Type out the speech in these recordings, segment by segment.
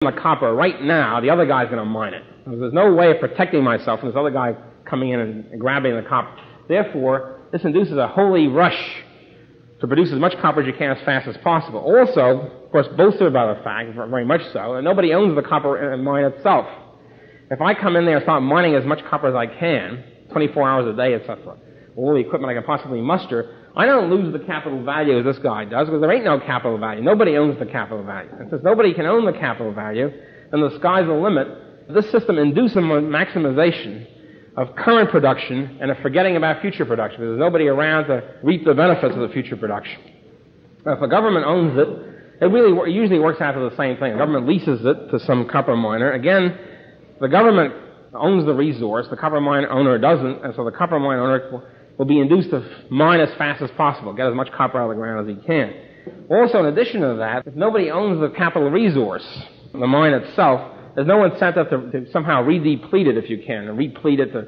the copper right now, the other guy's going to mine it. There's no way of protecting myself from this other guy coming in and grabbing the copper. Therefore, this induces a holy rush to produce as much copper as you can as fast as possible. Also, of course, boasted by the fact, very much so, that nobody owns the copper mine itself. If I come in there and start mining as much copper as I can, 24 hours a day, etc., all the equipment I can possibly muster, I don't lose the capital value as this guy does, because there ain't no capital value. Nobody owns the capital value. And since nobody can own the capital value, then the sky's the limit. This system induces a maximization of current production and a forgetting about future production, because there's nobody around to reap the benefits of the future production. Now, if the government owns it, it usually works out to the same thing. The government leases it to some copper miner. Again, the government owns the resource, the copper mine owner doesn't, and so the copper mine owner will be induced to mine as fast as possible, get as much copper out of the ground as he can. Also, in addition to that, if nobody owns the capital resource, the mine itself, there's no incentive to somehow re-deplete it if you can, and replete it to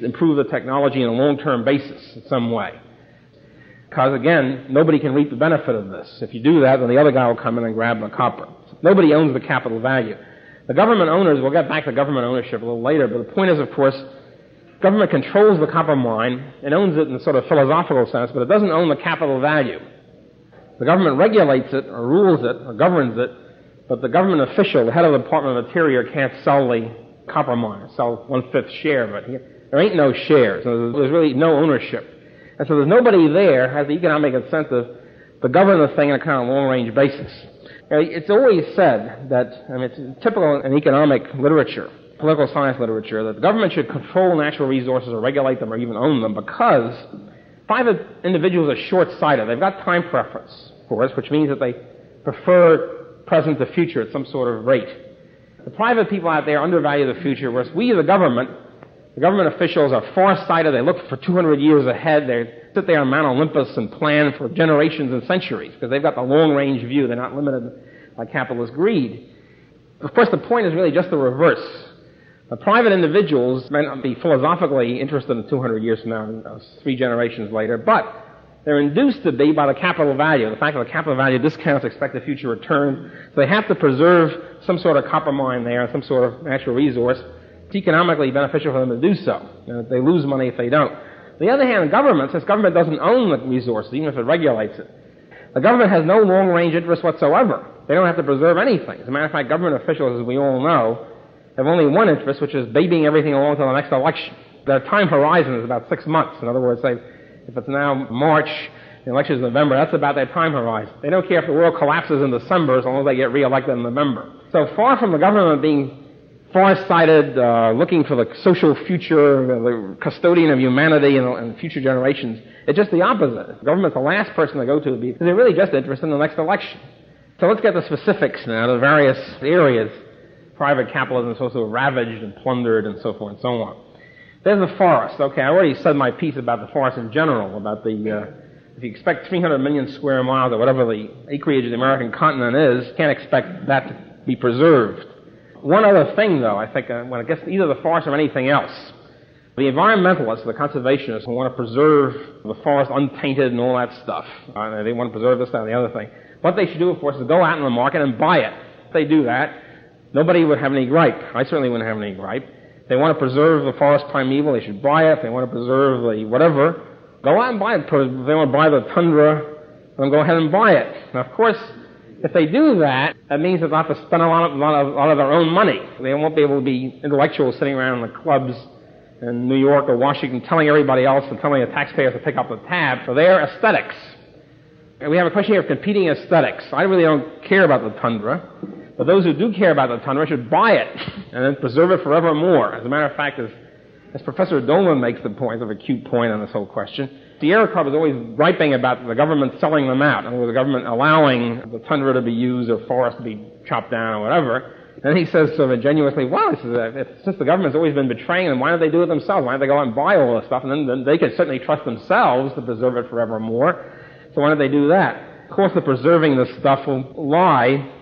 improve the technology on a long-term basis in some way. Because, again, nobody can reap the benefit of this. If you do that, then the other guy will come in and grab the copper. Nobody owns the capital value. The government owners, we'll get back to government ownership a little later, but the point is, of course, government controls the copper mine and owns it in a sort of philosophical sense, but it doesn't own the capital value. The government regulates it, or rules it, or governs it, but the government official, the head of the Department of Interior, can't sell the copper mine, sell 1/5 share, but there ain't no shares. So there's really no ownership. And so there's nobody there who has the economic incentive to govern the thing on a kind of long-range basis. It's always said that, it's typical in economic literature, political science literature, that the government should control natural resources or regulate them or even own them, because private individuals are short-sighted. They've got time preference for us, which means that they prefer present to future at some sort of rate. The private people out there undervalue the future, whereas we, the government officials, are far-sighted. They look for 200 years ahead. They sit there on Mount Olympus and plan for generations and centuries, because they've got the long-range view. They're not limited by capitalist greed. Of course, the point is really just the reverse. The private individuals may not be philosophically interested in 200 years from now, 3 generations later, but they're induced to be by the capital value, the fact that the capital value discounts expected future return. So they have to preserve some sort of copper mine there, some sort of natural resource. It's economically beneficial for them to do so. They lose money if they don't. On the other hand, the government, since government doesn't own the resources, even if it regulates it, the government has no long-range interest whatsoever. They don't have to preserve anything. As a matter of fact, government officials, as we all know, have only one interest, which is babying everything along to the next election. Their time horizon is about 6 months. In other words, if it's now March, the election is November, that's about their time horizon. They don't care if the world collapses in December as long as they get reelected in November. So far from the government being far-sighted, looking for the social future, the custodian of humanity and future generations, it's just the opposite. The government's the last person to go to because they're really just interested in the next election. So let's get the specifics now, the various areas private capitalism is supposed to have ravaged and plundered and so forth and so on. There's the forest. Okay, I already said my piece about the forest in general, about if you expect 300 million square miles or whatever the acreage of the American continent is, you can't expect that to be preserved. One other thing, though, I think, when it gets to either the forest or anything else, the environmentalists, the conservationists who want to preserve the forest untainted and all that stuff, they want to preserve this, that, and the other thing, what they should do, of course, is go out in the market and buy it. If they do that, nobody would have any gripe. I certainly wouldn't have any gripe. If they want to preserve the forest primeval, they should buy it. If they want to preserve the whatever, go out and buy it. If they want to buy the tundra, then go ahead and buy it. Now, of course, if they do that, that means they'll have to spend a lot of their own money. They won't be able to be intellectuals sitting around in the clubs in New York or Washington telling everybody else and telling the taxpayers to pick up the tab for their aesthetics. And we have a question here of competing aesthetics. I really don't care about the tundra. But those who do care about the tundra should buy it and then preserve it forevermore. As a matter of fact, as Professor Dolan makes the point, of a cute point on this whole question, the Sierra Club is always griping about the government selling them out, and the government allowing the tundra to be used or forest to be chopped down or whatever. And he says sort of ingenuously, well, since the government's always been betraying them, why don't they do it themselves? Why don't they go out and buy all this stuff? And then they could certainly trust themselves to preserve it forevermore. So why don't they do that? Of course, the preserving this stuff will lie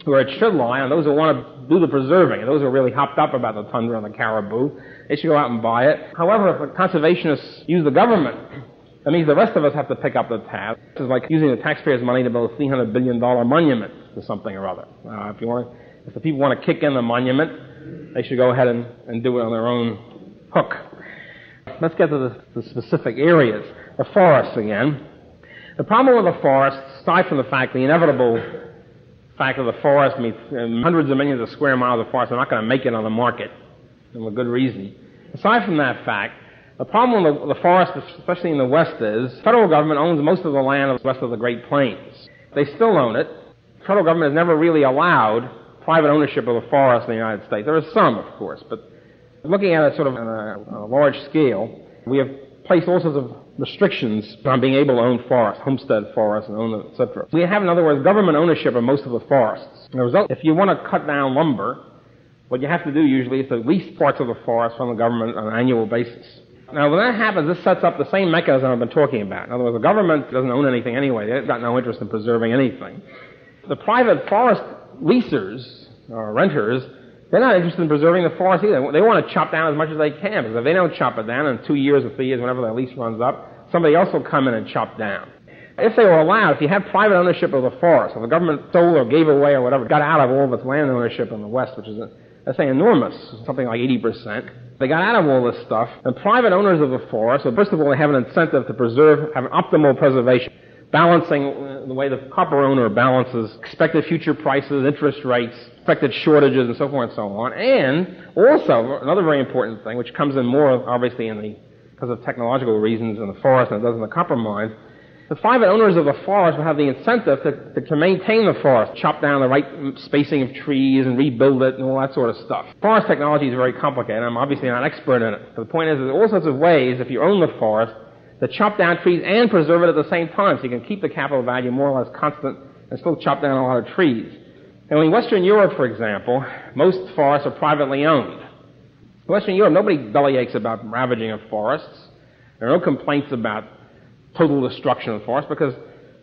where it should lie on those who want to do the preserving, and those who are really hopped up about the tundra and the caribou. They should go out and buy it. However, if the conservationists use the government, that means the rest of us have to pick up the tab. This is like using the taxpayers' money to build a $300 billion monument to something or other. If you want to If the people want to kick in the monument, they should go ahead and do it on their own hook. Let's get to the specific areas. The forests again. The problem with the forests, aside from the fact, the inevitable fact of the forest means hundreds of millions of square miles of forest are not going to make it on the market, and with good reason. Aside from that fact, the problem with the forest, especially in the West, is the federal government owns most of the land west of the Great Plains. They still own it. The federal government has never really allowed private ownership of the forest in the United States. There is some, of course, but looking at it sort of on a large scale, we have placed all sorts of restrictions on being able to own forests, homestead forests, and own them, etc. We have, in other words, government ownership of most of the forests. As a result, if you want to cut down lumber, what you have to do usually is to lease parts of the forest from the government on an annual basis. Now, when that happens, this sets up the same mechanism I've been talking about. In other words, the government doesn't own anything anyway. They've got no interest in preserving anything. The private forest leasers, or renters, they're not interested in preserving the forest either. They want to chop down as much as they can, because if they don't chop it down in 2 years or 3 years, whenever their lease runs up, somebody else will come in and chop down. If they were allowed, if you had private ownership of the forest, if the government stole or gave away or whatever, got out of all of its land ownership in the West, which is, let's say, enormous, something like 80%, they got out of all this stuff, and private owners of the forest, so first of all, they have an incentive to preserve, have an optimal preservation, balancing the way the copper owner balances expected future prices, interest rates, expected shortages, and so forth and so on. And also, another very important thing, which comes in more, obviously, because of technological reasons in the forest than it does in the copper mine, the private owners of the forest will have the incentive to maintain the forest, chop down the right spacing of trees and rebuild it and all that sort of stuff. Forest technology is very complicated. I'm obviously not an expert in it. But the point is, there's all sorts of ways, if you own the forest, to chop down trees and preserve it at the same time, so you can keep the capital value more or less constant and still chop down a lot of trees. And in Western Europe, for example, most forests are privately owned. In Western Europe, nobody bellyaches about ravaging of forests. There are no complaints about total destruction of the forest, because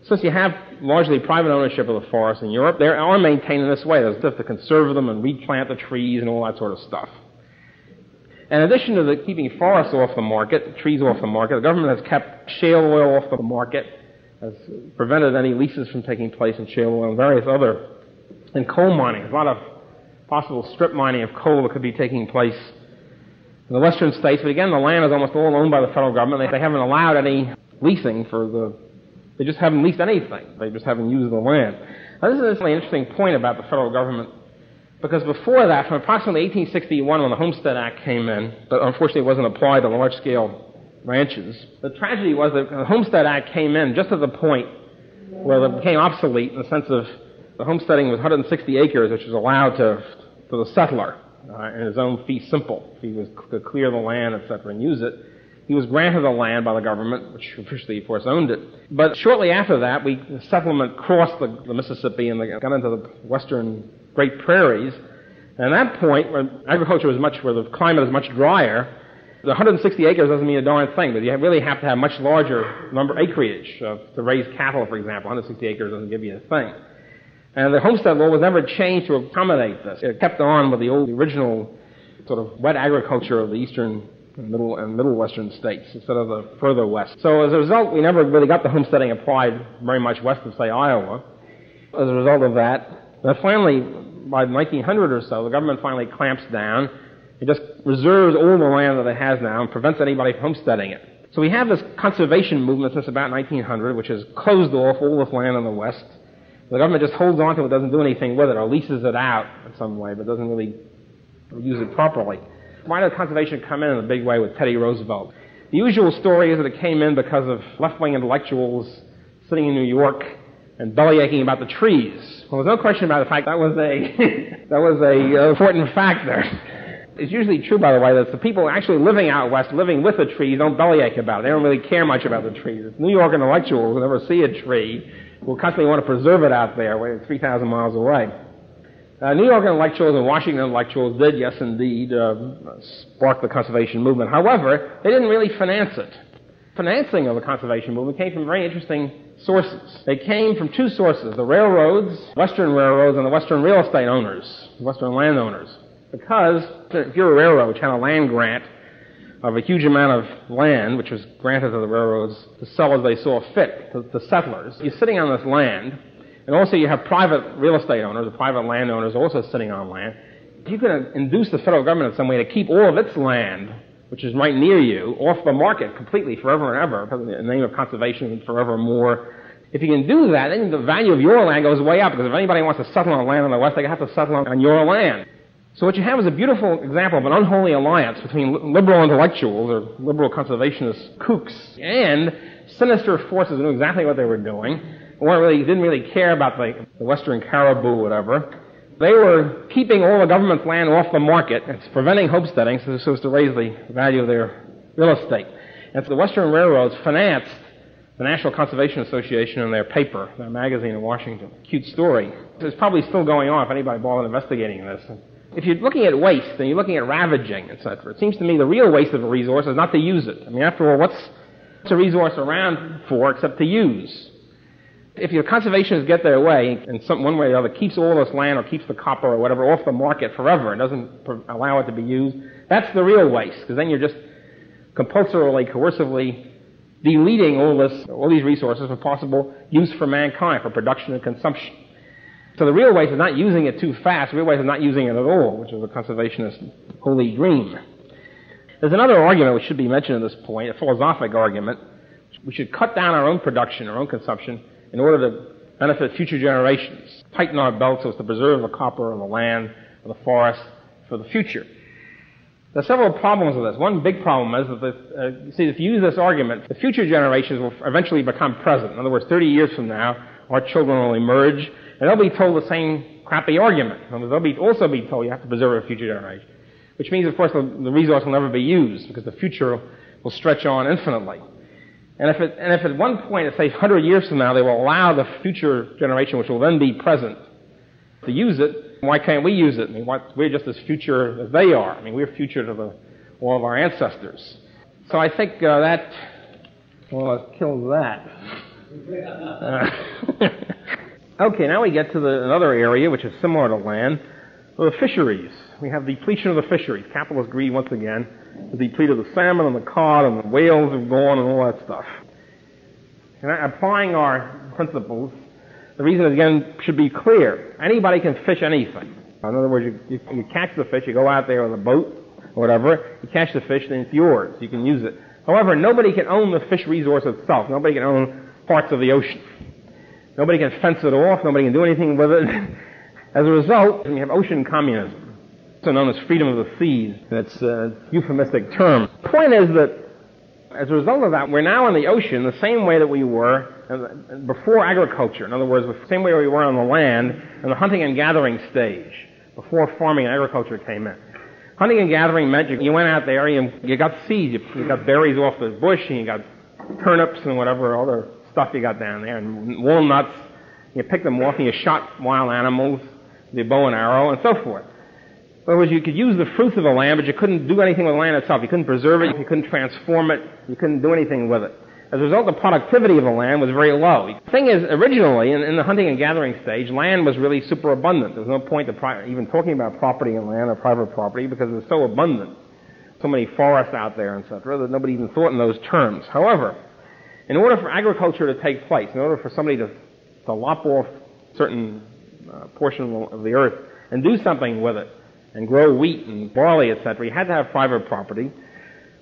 since you have largely private ownership of the forest in Europe, they are maintained in this way. There's stuff to conserve them and replant the trees and all that sort of stuff. In addition to keeping forests off the market, trees off the market, the government has kept shale oil off the market, has prevented any leases from taking place in shale oil and various other, and coal mining. There's a lot of possible strip mining of coal that could be taking place in the western states, but again, the land is almost all owned by the federal government. They haven't allowed any leasing they just haven't leased anything. They just haven't used the land. Now, this is an interesting point about the federal government, because before that, from approximately 1861, when the Homestead Act came in, but unfortunately it wasn't applied to large-scale ranches, the tragedy was that the Homestead Act came in just at the point where it became obsolete, in the sense of the homesteading was 160 acres, which was allowed to the settler in his own fee simple. If he could clear the land, etc., and use it. He was granted the land by the government, which officially, of course, owned it. But shortly after that, the settlement crossed the Mississippi and they got into the western Great Prairies. And at that point, where the climate is much drier, the 160 acres doesn't mean a darn thing, but you really have to have much larger acreage to raise cattle, for example. 160 acres doesn't give you a thing. And the homestead law was never changed to accommodate this. It kept on with the original sort of wet agriculture of the eastern and middle western states instead of the further west. So as a result, we never really got the homesteading applied very much west of, say, Iowa. As a result of that, then finally, by 1900 or so, the government finally clamps down. It just reserves all the land that it has now and prevents anybody from homesteading it. So we have this conservation movement since about 1900, which has closed off all this land in the West. The government just holds on to it, doesn't do anything with it, or leases it out in some way, but doesn't really use it properly. Why did conservation come in a big way with Teddy Roosevelt? The usual story is that it came in because of left-wing intellectuals sitting in New York and bellyaching about the trees. Well, there's no question about the fact that was a important factor. It's usually true, by the way, that the people actually living out west, living with the trees, don't bellyache about it. They don't really care much about the trees. It's New York intellectuals who never see a tree will constantly want to preserve it out there, 3,000 miles away. New York intellectuals and Washington intellectuals did, yes, indeed, spark the conservation movement. However, they didn't really finance it. Financing of the conservation movement came from very interesting sources. They came from two sources: the railroads, Western railroads, and the Western real estate owners, Western landowners. Because if you're a railroad which had a land grant of a huge amount of land, which was granted to the railroads to sell as they saw fit to settlers, you're sitting on this land, And also you have private real estate owners or private landowners also sitting on land. You can induce the federal government in some way to keep all of its land, which is right near you, off the market completely forever and ever, in the name of conservation and forevermore. If you can do that, then the value of your land goes way up, because if anybody wants to settle on land in the West, they have to settle on your land. So what you have is a beautiful example of an unholy alliance between liberal intellectuals or liberal conservationist kooks and sinister forces who knew exactly what they were doing, didn't really care about the Western caribou or whatever. They were keeping all the government's land off the market. It's preventing homesteading so as to raise the value of their real estate. And so the Western railroads financed the National Conservation Association in their paper, their magazine in Washington. Cute story. It's probably still going on if anybody bothered investigating this. If you're looking at waste and you're looking at ravaging, etc., it seems to me the real waste of a resource is not to use it. I mean, after all, what's a resource around for except to use? If your conservationists get their way, in one way or the other, keeps all this land or keeps the copper or whatever off the market forever and doesn't allow it to be used, that's the real waste, because then you're just compulsorily, coercively deleting all these resources for possible use for mankind, for production and consumption. So the real waste is not using it too fast. The real waste is not using it at all, which is a conservationist holy dream. There's another argument which should be mentioned at this point, a philosophic argument. We should cut down our own production, our own consumption, in order to benefit future generations. Tighten our belts so as to preserve the copper and the land and the forest for the future. There are several problems with this. One big problem is that, if you use this argument, the future generations will eventually become present. In other words, 30 years from now, our children will emerge, and they'll be told the same crappy argument. They'll also be told you have to preserve a future generation. Which means, of course, the resource will never be used, because the future will stretch on infinitely. And if at one point, say 100 years from now, they will allow the future generation, which will then be present, to use it, why can't we use it? I mean, we're just as future as they are. I mean, we're future to all of our ancestors. So I think let's kill that. Okay, now we get to another area which is similar to land, the fisheries. We have depletion of the fisheries. Capitalist greed once again. The deplete of the salmon and the cod and the whales have gone and all that stuff. And applying our principles, the reason again should be clear. Anybody can fish anything. In other words, you catch the fish, you go out there with a boat or whatever, you catch the fish, then it's yours. You can use it. However, nobody can own the fish resource itself. Nobody can own parts of the ocean. Nobody can fence it off. Nobody can do anything with it. As a result, you have ocean communism, also known as freedom of the seas. That's a euphemistic term. The point is that as a result of that, we're now in the ocean the same way that we were before agriculture. In other words, the same way we were on the land in the hunting and gathering stage, before farming and agriculture came in. Hunting and gathering meant you went out there, you got seeds, you got berries off the bush, and you got turnips and whatever other stuff you got down there, and walnuts. You picked them off and you shot wild animals with your bow and arrow and so forth. In other words, you could use the fruits of the land, but you couldn't do anything with the land itself. You couldn't preserve it, you couldn't transform it, you couldn't do anything with it. As a result, the productivity of the land was very low. The thing is, originally, in the hunting and gathering stage, land was really superabundant. There was no point to even talking about property and land or private property because it was so abundant. So many forests out there, etc., that nobody even thought in those terms. However, in order for agriculture to take place, in order for somebody to lop off a certain portion of the earth and do something with it, and grow wheat and barley, etc., you had to have private property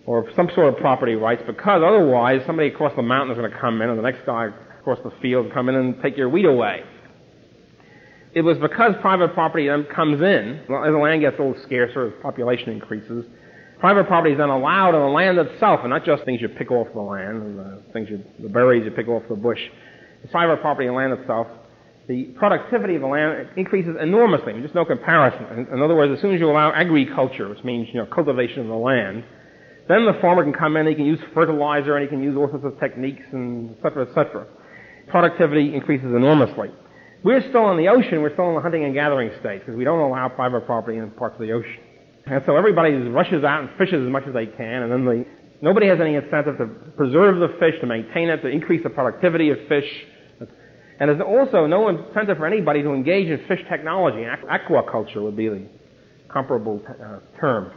or some sort of property rights, because otherwise somebody across the mountain is going to come in and the next guy across the field come in and take your wheat away. It was because private property then comes in, as the land gets a little scarcer, as population increases, private property is then allowed on the land itself, and not just things you pick off the land, and the berries you pick off the bush. The private property and land itself, the productivity of the land increases enormously. There's just no comparison. In other words, as soon as you allow agriculture, which means cultivation of the land, then the farmer can come in, he can use fertilizer, and he can use all sorts of techniques, and et cetera, et cetera. Productivity increases enormously. We're still in the ocean, we're still in the hunting and gathering stage, because we don't allow private property in parts of the ocean. And so everybody rushes out and fishes as much as they can, and then nobody has any incentive to preserve the fish, to maintain it, to increase the productivity of fish. And there's also no incentive for anybody to engage in fish technology. Aquaculture would be the comparable term.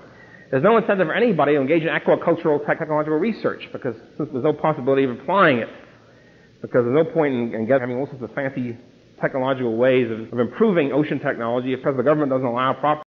There's no incentive for anybody to engage in aquacultural technological research, because since there's no possibility of applying it, because there's no point in having all sorts of fancy technological ways of improving ocean technology because the government doesn't allow property